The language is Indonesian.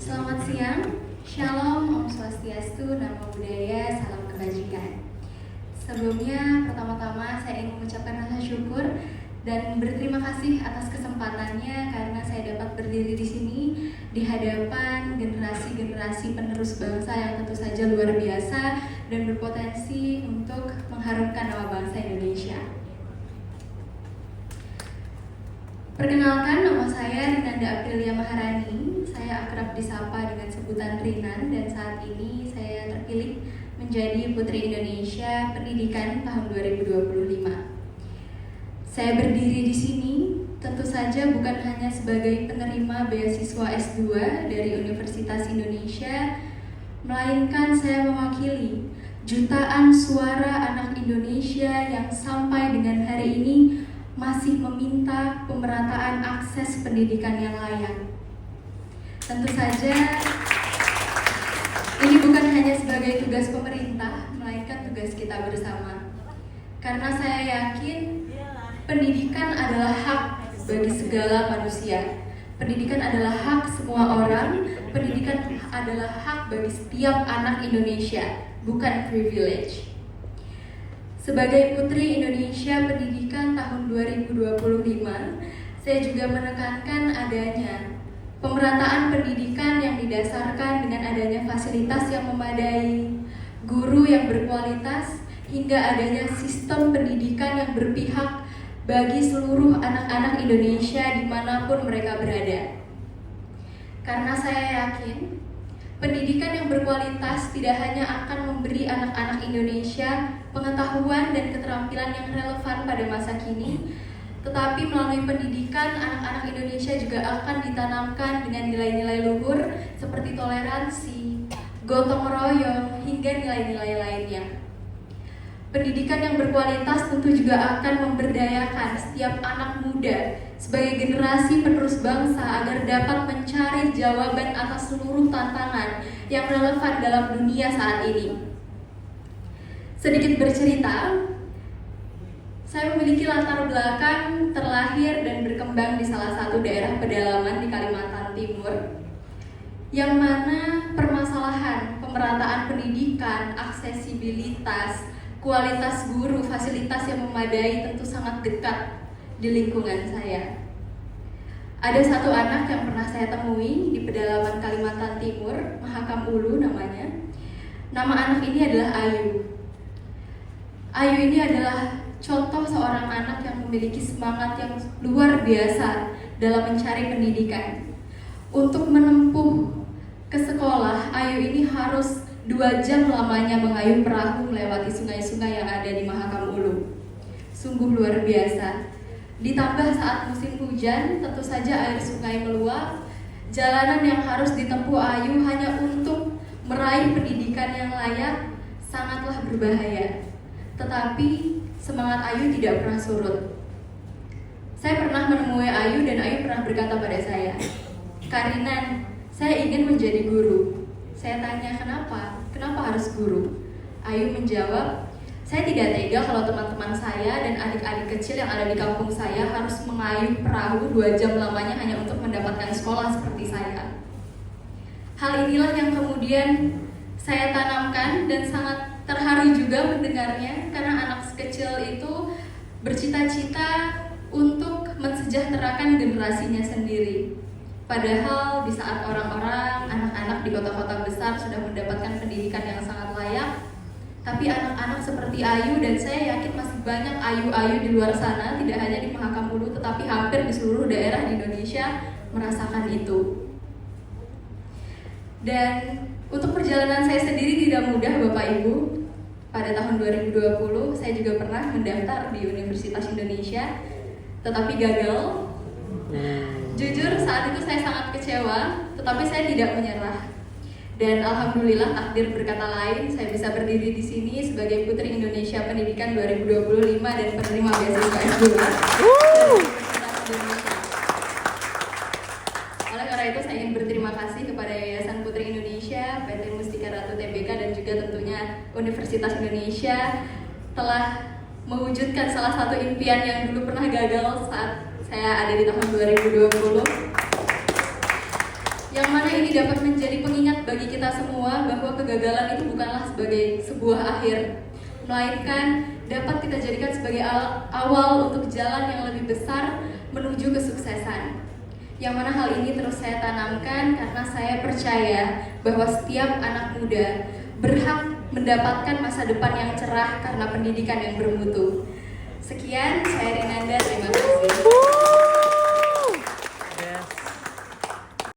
Selamat siang, Shalom, Om Swastiastu, Namo Buddhaya, Salam Kebajikan. Sebelumnya, pertama-tama saya ingin mengucapkan rasa syukur dan berterima kasih atas kesempatannya karena saya dapat berdiri di sini di hadapan generasi-generasi penerus bangsa yang tentu saja luar biasa dan berpotensi untuk mengharumkan nama bangsa Indonesia. Perkenalkan, nama saya Rinanda Aprilia Maharani. Saya akrab disapa dengan sebutan Rinan dan saat ini saya terpilih menjadi Putri Indonesia Pendidikan tahun 2025. Saya berdiri di sini tentu saja bukan hanya sebagai penerima beasiswa S2 dari Universitas Indonesia, melainkan saya mewakili jutaan suara anak Indonesia yang sampai dengan hari ini masih meminta pemerataan akses pendidikan yang layak. Tentu saja ini bukan hanya sebagai tugas pemerintah, melainkan tugas kita bersama. Karena saya yakin pendidikan adalah hak bagi segala manusia. Pendidikan adalah hak semua orang, pendidikan adalah hak bagi setiap anak Indonesia, bukan privilege. Sebagai Putri Indonesia Pendidikan tahun 2025, saya juga menekankan adanya pemerataan pendidikan yang didasarkan dengan adanya fasilitas yang memadai, guru yang berkualitas, hingga adanya sistem pendidikan yang berpihak bagi seluruh anak-anak Indonesia dimanapun mereka berada. Karena saya yakin pendidikan yang berkualitas tidak hanya akan memberi anak-anak Indonesia pengetahuan dan keterampilan yang relevan pada masa kini, tetapi melalui pendidikan anak-anak Indonesia juga akan ditanamkan dengan nilai-nilai luhur seperti toleransi, gotong royong, hingga nilai-nilai lainnya. Pendidikan yang berkualitas tentu juga akan memberdayakan setiap anak muda sebagai generasi penerus bangsa agar dapat mencari jawaban atas seluruh tantangan yang relevan dalam dunia saat ini. Sedikit bercerita, saya memiliki latar belakang terlahir dan berkembang di salah satu daerah pedalaman di Kalimantan Timur, yang mana permasalahan pemerataan pendidikan, aksesibilitas, kualitas guru, fasilitas yang memadai tentu sangat dekat di lingkungan saya. Ada satu anak yang pernah saya temui di pedalaman Kalimantan Timur, Mahakam Ulu namanya. Nama anak ini adalah Ayu. Ayu ini adalah contoh seorang anak yang memiliki semangat yang luar biasa dalam mencari pendidikan. Untuk menempuh ke sekolah, Ayu ini harus 2 jam lamanya mengayuh perahu melewati sungai-sungai yang ada di Mahakam Ulu. Sungguh luar biasa. Ditambah saat musim hujan, tentu saja air sungai meluap. Jalanan yang harus ditempuh Ayu hanya untuk meraih pendidikan yang layak sangatlah berbahaya. Tetapi semangat Ayu tidak pernah surut. Saya pernah menemui Ayu dan Ayu pernah berkata pada saya, "Karinan, saya ingin menjadi guru." Saya tanya, "Kenapa? Kenapa harus guru?" Ayu menjawab, "Saya tidak tega kalau teman-teman saya dan adik-adik kecil yang ada di kampung saya harus mengayuh perahu 2 jam lamanya hanya untuk mendapatkan sekolah seperti saya." Hal inilah yang kemudian saya tanamkan dan sangat terharu juga mendengarnya karena anak kecil itu bercita-cita untuk mensejahterakan generasinya sendiri. Padahal di saat orang-orang, anak-anak di kota-kota besar sudah mendapatkan pendidikan yang sangat layak, tapi anak-anak seperti Ayu dan saya yakin masih banyak Ayu-Ayu di luar sana, tidak hanya di Mahakam Ulu tetapi hampir di seluruh daerah di Indonesia merasakan itu. Dan untuk perjalanan saya sendiri tidak mudah Bapak Ibu. Pada tahun 2020 saya juga pernah mendaftar di Universitas Indonesia, tetapi gagal. Jujur saat itu saya sangat kecewa, tetapi saya tidak menyerah. Dan alhamdulillah takdir berkata lain, saya bisa berdiri di sini sebagai Putri Indonesia Pendidikan 2025 dan penerima beasiswa S2. Oleh karena itu saya ingin berterima kasih kepada Yayasan Putri Indonesia, PT Mustika Ratu Tbk dan juga tentunya Universitas Indonesia telah mewujudkan salah satu impian yang dulu pernah gagal saat saya ada di tahun 2020. dapat menjadi pengingat bagi kita semua bahwa kegagalan itu bukanlah sebagai sebuah akhir, melainkan dapat kita jadikan sebagai awal untuk jalan yang lebih besar menuju kesuksesan. Yang mana hal ini terus saya tanamkan karena saya percaya bahwa setiap anak muda berhak mendapatkan masa depan yang cerah karena pendidikan yang bermutu. Sekian, saya Rinanda, terima kasih.